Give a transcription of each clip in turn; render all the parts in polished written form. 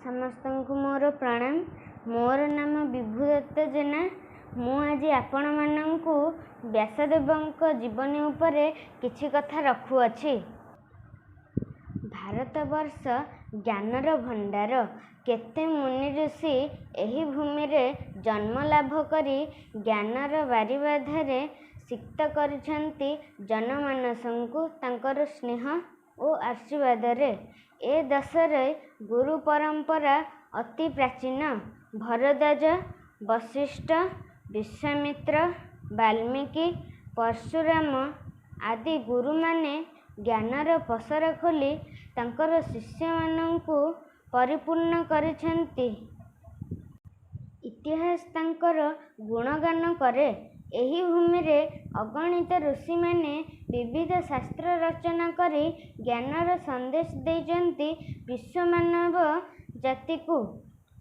समस्तଙ୍କୁ मोर प्रणाम। मोर नाम विभुदत्त जेना। मु आज आपण मानंकु व्यासदेवଙ୍କ जीवनी उपरे किछि कथा रखुअछि। भारतवर्ष ज्ञानर भंडार। केते मुनि ऋषि एही भूमि रे जन्म लाभ करी ज्ञानर बारिबाधारे सिक्त करिछन्ति जनमानसंकु तांकर स्नेह और आशीर्वाद रे। ए दशरे गुरु परंपरा अति प्राचीन। भरद्वाज, वशिष्ठ, विश्वामित्र, वाल्मीकि, परशुराम आदि गुरु माने ज्ञानर पसर खोली तांकर शिष्य मानंकु परिपूर्ण करिछन्ति। इतिहास तांकर गुणगान करे। एही भूमि रे अगणित ऋषि माने विविध शास्त्र रचना करी ज्ञानर संदेश देइछन्ति विश्व मानव जाति को।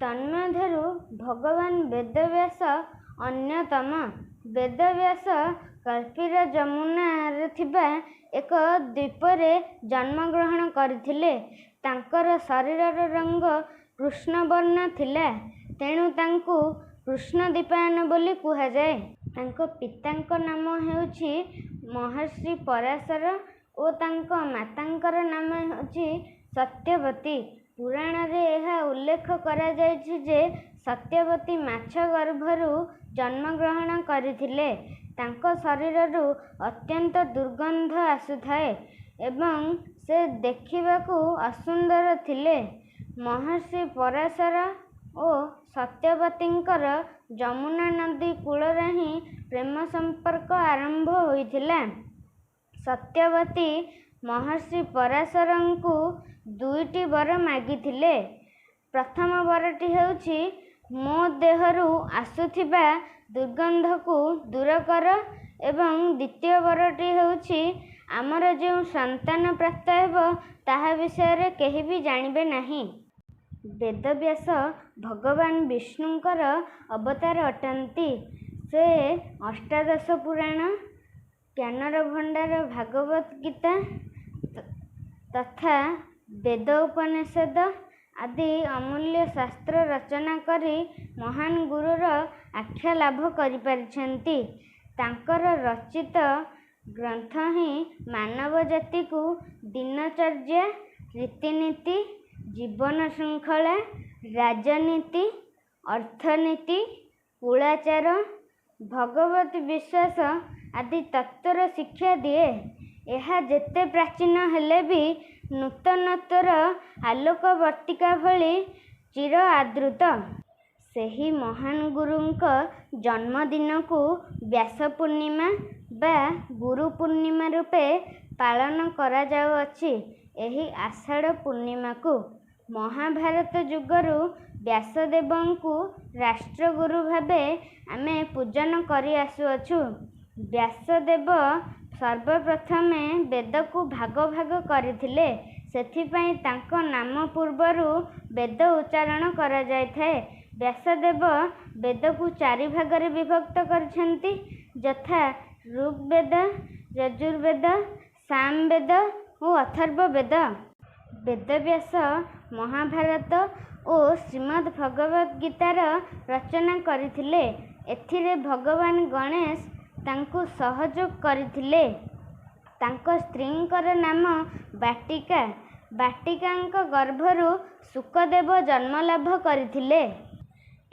तन्मध्यरु भगवान वेदव्यास अन्यतम। वेदव्यास कल्पिर जमुना रे थिबा एक द्वीपरे जन्म ग्रहण करथिले। तांकर शरीरर रंग कृष्ण वर्ण थिला, तेणु तांकु कृष्णदीपायन बोली कुहा जाए। तांको पितांक नाम हेउछि महर्षि पराशर और तांको मातांकर नाम हेउछि सत्यवती। पुराण रे एहा उल्लेख करा जायछि जे सत्यवती माछ गर्भरु जन्म ग्रहण करिथिले। तांको शरीररु अत्यंत दुर्गंध आसुथाए एवं से देखिबाकू असुंदर थिले। महर्षि पराशर और सत्यवतींकर जमुना नदी कूलरे ही प्रेम संपर्क आरंभ होइथिला। सत्यवती महर्षि पराशरंकु दुईटी वर मागिथिले। प्रथम वरटी हेउछि मो देहरु आसुथिबा दुर्गंधकु दूर कर एवं द्वितीय वरटी हेउछि आमर जे संतान प्राप्त हेबो ताहा विषय केही भी जानिबे नाही। वेदव्यास भगवान विष्णुंकर अवतार अटंती। से अष्टादश पुराण, ज्ञानर भंडार भागवत गीता तथा वेद उपनिषद आदि अमूल्य शास्त्र रचना करी महान गुरुर आख्या लाभ करि परिछन्ति। तांकर रचित ग्रंथ ही मानव जाति को दिनचर्या, रीतिनीति, जीवन श्रृंखला, राजनीति, अर्थनीति, कुलाचार, भगवत विश्वास आदि तत्वर शिक्षा दिए। यह जेते प्राचीन हेले भी नूतनत्वर आलोकवर्तिका भली चिर आदृत। सेही महान गुरुंक जन्मदिन को व्यास पूर्णिमा बा गुरु पूर्णिमा रूपे पालन करा जाउअछि। एही आषाढ़ पूर्णिमा को महाभारत जुगरु व्यासदेवंकु राष्ट्रगुरु भावे आमे पूजन करि आसुअछु। व्यासदेव सर्वप्रथमे वेद को भाग भाग करथिले। सेथिपई तांको नाम पूर्वरु वेद उच्चारण करा जायथाय। व्यासदेव वेद को चारि भागरे विभक्त करछन्ति, यथा ऋग्वेद, यजुर्वेद, सामवेद और अथर्ववेद। वेदव्यास महाभारत और श्रीमद् भगवत गीतार रचना करथिले। एथिरे भगवान गणेश तांको सहयोग करथिले। तांको स्त्रींकर नाम बाटिका। बाटिकांक गर्भरु सुकदेव जन्म लाभ करथिले।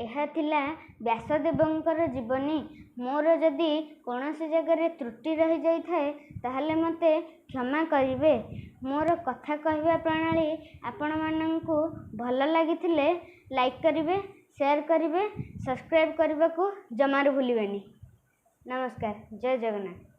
एहा थिला व्यासदेवंकर जीवनी। मोर जदि कोनोसी जगह त्रुटि रही जाई थाए ताहले मते क्षमा करिवे। मोर कथा कहवा प्रणाली आपण मानंकु भल लागिथिले लाइक करिवे, शेयर करिवे, सब्सक्राइब करबाकू जमारू भूलिबेनी। नमस्कार। जय जगन्नाथ।